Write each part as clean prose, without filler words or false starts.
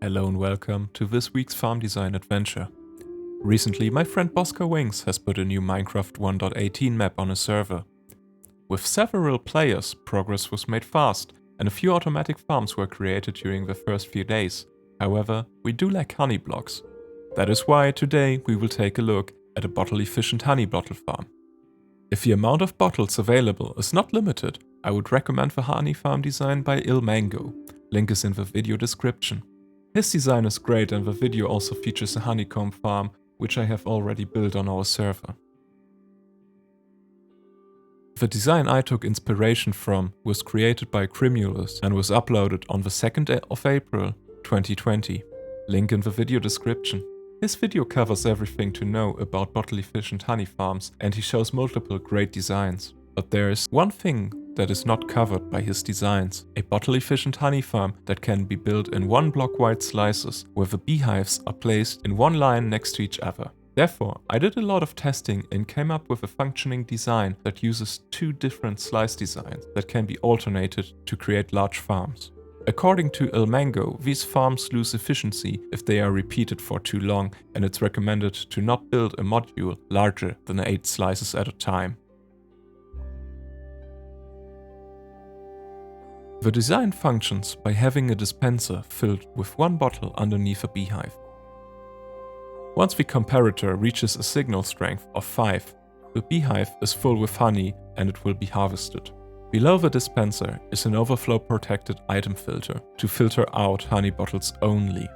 Hello and welcome to this week's farm design adventure. Recently, my friend Bosca Winks has put a new Minecraft 1.18 map on his server. With several players, progress was made fast, and a few automatic farms were created during the first few days. However, we do lack honey blocks. That is why today we will take a look at a bottle-efficient honey bottle farm. If the amount of bottles available is not limited, I would recommend the honey farm design by illmango. Link is in the video description. His design is great, and the video also features a honeycomb farm, which I have already built on our server. The design I took inspiration from was created by Crimulus and was uploaded on the 2nd of April 2020. Link in the video description. His video covers everything to know about bottle-efficient honey farms, and he shows multiple great designs. But there is one thing that is not covered by his designs: a bottle-efficient honey farm that can be built in one block wide slices, where the beehives are placed in one line next to each other. Therefore, I did a lot of testing and came up with a functioning design that uses two different slice designs that can be alternated to create large farms. According to illmango, these farms lose efficiency if they are repeated for too long, and it's recommended to not build a module larger than 8 slices at a time. The design functions by having a dispenser filled with one bottle underneath a beehive. Once the comparator reaches a signal strength of 5, the beehive is full with honey and it will be harvested. Below the dispenser is an overflow protected item filter to filter out honey bottles only.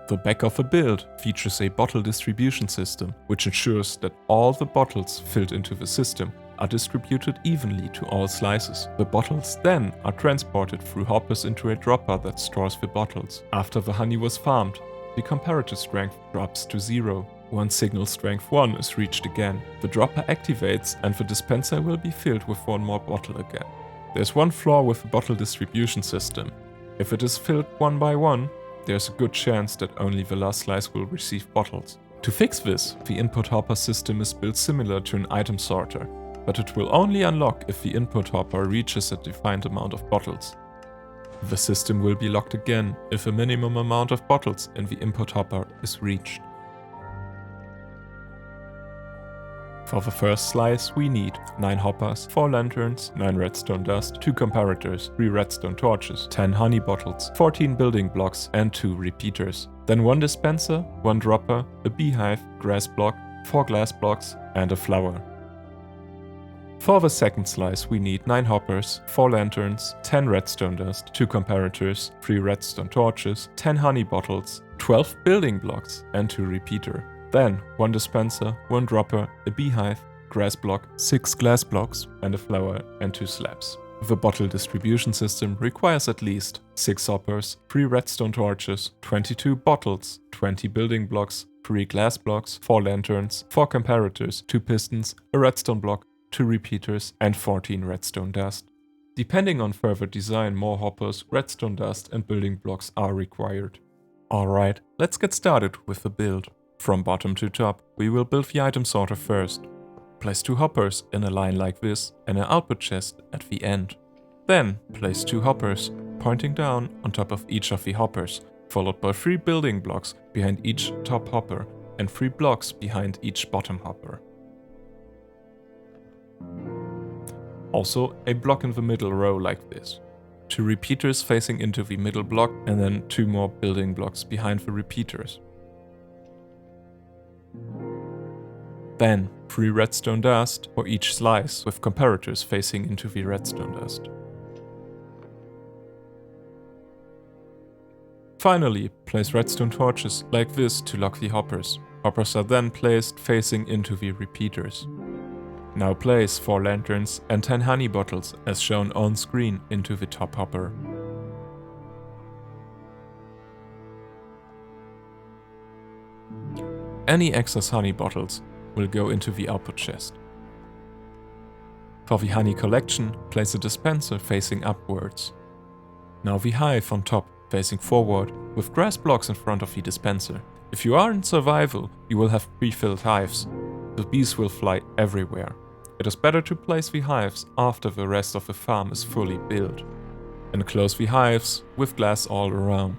The back of the build features a bottle distribution system, which ensures that all the bottles filled into the system are distributed evenly to all slices. The bottles then are transported through hoppers into a dropper that stores the bottles. After the honey was farmed, the comparator strength drops to 0. Once signal strength 1 is reached again, the dropper activates and the dispenser will be filled with one more bottle again. There's one flaw with the bottle distribution system. If it is filled one by one, there's a good chance that only the last slice will receive bottles. To fix this, the input hopper system is built similar to an item sorter, but it will only unlock if the input hopper reaches a defined amount of bottles. The system will be locked again if a minimum amount of bottles in the input hopper is reached. For the first slice we need 9 hoppers, 4 lanterns, 9 redstone dust, 2 comparators, 3 redstone torches, 10 honey bottles, 14 building blocks and 2 repeaters. Then 1 dispenser, 1 dropper, a beehive, grass block, 4 glass blocks and a flower. For the second slice we need 9 hoppers, 4 lanterns, 10 redstone dust, 2 comparators, 3 redstone torches, 10 honey bottles, 12 building blocks and 2 repeater. Then 1 dispenser, 1 dropper, a beehive, grass block, 6 glass blocks and a flower and 2 slabs. The bottle distribution system requires at least 6 hoppers, 3 redstone torches, 22 bottles, 20 building blocks, 3 glass blocks, 4 lanterns, 4 comparators, 2 pistons, a redstone block, 2 repeaters and 14 redstone dust. Depending on further design, more hoppers, redstone dust and building blocks are required. Alright, let's get started with the build. From bottom to top, we will build the item sorter first. Place 2 hoppers in a line like this and an output chest at the end. Then place 2 hoppers pointing down on top of each of the hoppers, followed by 3 building blocks behind each top hopper and 3 blocks behind each bottom hopper. Also a block in the middle row like this. 2 repeaters facing into the middle block and then 2 more building blocks behind the repeaters. Then 3 redstone dust for each slice with comparators facing into the redstone dust. Finally, place redstone torches like this to lock the hoppers. Hoppers are then placed facing into the repeaters. Now place 4 lanterns and 10 honey bottles as shown on screen into the top hopper. Any excess honey bottles will go into the output chest. For the honey collection, place a dispenser facing upwards. Now the hive on top facing forward with grass blocks in front of the dispenser. If you are in survival, you will have pre-filled hives. The bees will fly everywhere. It is better to place the hives after the rest of the farm is fully built. Enclose the hives with glass all around.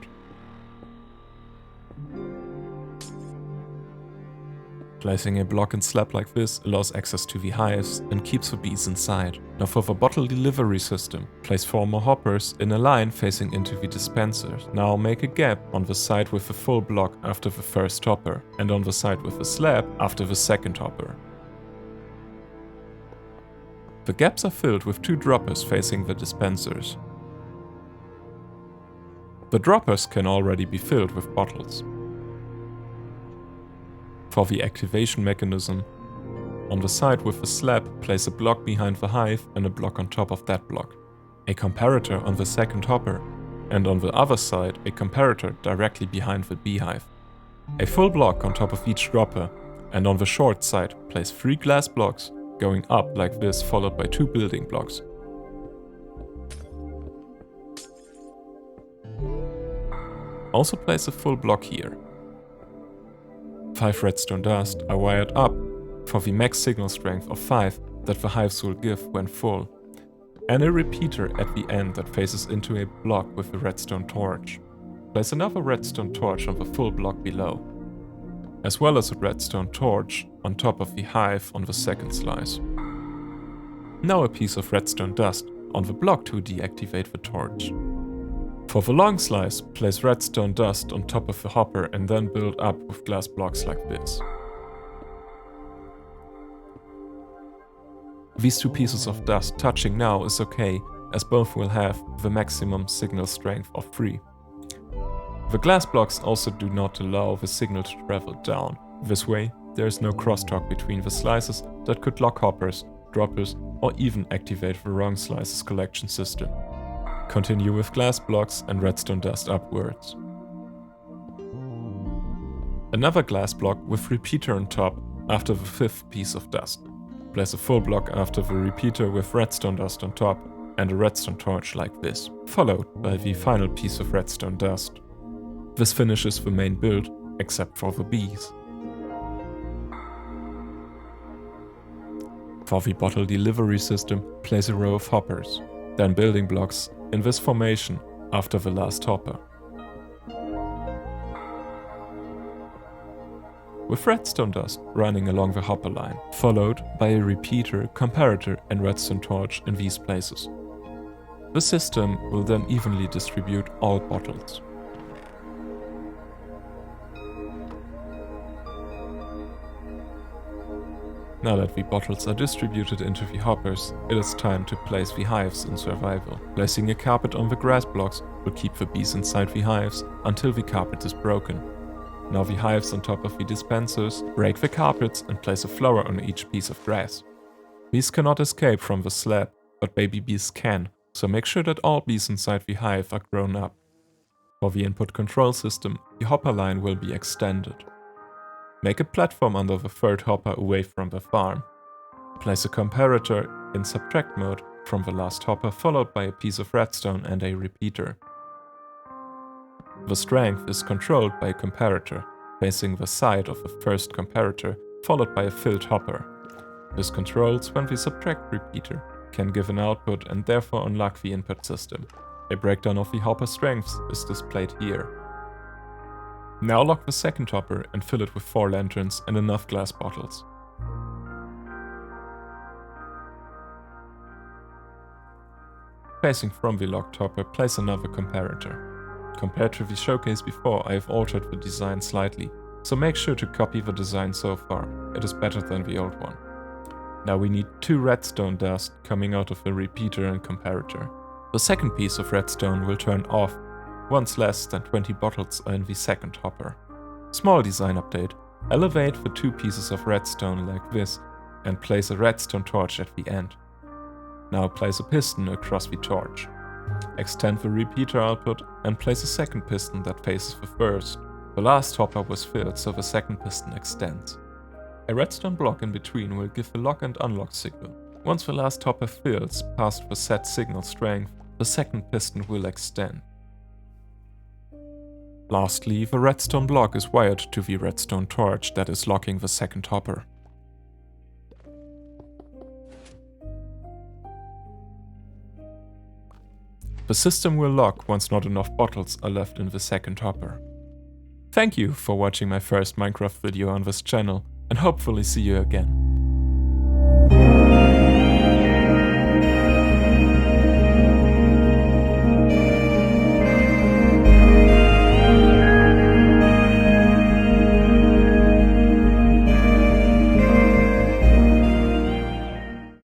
Placing a block and slab like this allows access to the hives and keeps the bees inside. Now for the bottle delivery system, place 4 more hoppers in a line facing into the dispensers. Now make a gap on the side with the full block after the first hopper, and on the side with the slab after the second hopper. The gaps are filled with 2 droppers facing the dispensers. The droppers can already be filled with bottles. For the activation mechanism, on the side with the slab, place a block behind the hive and a block on top of that block. A comparator on the second hopper, and on the other side a comparator directly behind the beehive. A full block on top of each dropper, and on the short side place 3 glass blocks going up like this, followed by 2 building blocks. Also place a full block here. 5 redstone dust are wired up for the max signal strength of 5 that the hives will give when full, and a repeater at the end that faces into a block with a redstone torch. Place another redstone torch on the full block below, as well as a redstone torch on top of the hive on the second slice. Now a piece of redstone dust on the block to deactivate the torch. For the long slice, place redstone dust on top of the hopper and then build up with glass blocks like this. These 2 pieces of dust touching now is okay, as both will have the maximum signal strength of 3. The glass blocks also do not allow the signal to travel down. This way, there is no crosstalk between the slices that could lock hoppers, droppers, or even activate the wrong slices collection system. Continue with glass blocks and redstone dust upwards. Another glass block with repeater on top after the 5th piece of dust. Place a full block after the repeater with redstone dust on top and a redstone torch like this, followed by the final piece of redstone dust. This finishes the main build, except for the bees. For the bottle delivery system, place a row of hoppers, then building blocks in this formation after the last hopper. With redstone dust running along the hopper line, followed by a repeater, comparator and redstone torch in these places. The system will then evenly distribute all bottles. Now that the bottles are distributed into the hoppers, it is time to place the hives in survival. Placing a carpet on the grass blocks will keep the bees inside the hives until the carpet is broken. Now the hives on top of the dispensers break the carpets and place a flower on each piece of grass. Bees cannot escape from the slab, but baby bees can, so make sure that all bees inside the hive are grown up. For the input control system, the hopper line will be extended. Make a platform under the 3rd hopper away from the farm. Place a comparator in subtract mode from the last hopper, followed by a piece of redstone and a repeater. The strength is controlled by a comparator facing the side of the first comparator, followed by a filled hopper. This controls when the subtract repeater can give an output and therefore unlock the input system. A breakdown of the hopper strengths is displayed here. Now lock the second hopper and fill it with 4 lanterns and enough glass bottles. Facing from the locked hopper, place another comparator. Compared to the showcase before, I have altered the design slightly, so make sure to copy the design so far. It is better than the old one. Now we need 2 redstone dust coming out of the repeater and comparator. The second piece of redstone will turn off once less than 20 bottles are in the second hopper. Small design update. Elevate the 2 pieces of redstone like this and place a redstone torch at the end. Now place a piston across the torch. Extend the repeater output and place a second piston that faces the first. The last hopper was filled, so the second piston extends. A redstone block in between will give the lock and unlock signal. Once the last hopper fills past the set signal strength, the second piston will extend. Lastly, the redstone block is wired to the redstone torch that is locking the second hopper. The system will lock once not enough bottles are left in the second hopper. Thank you for watching my first Minecraft video on this channel. and hopefully see you again.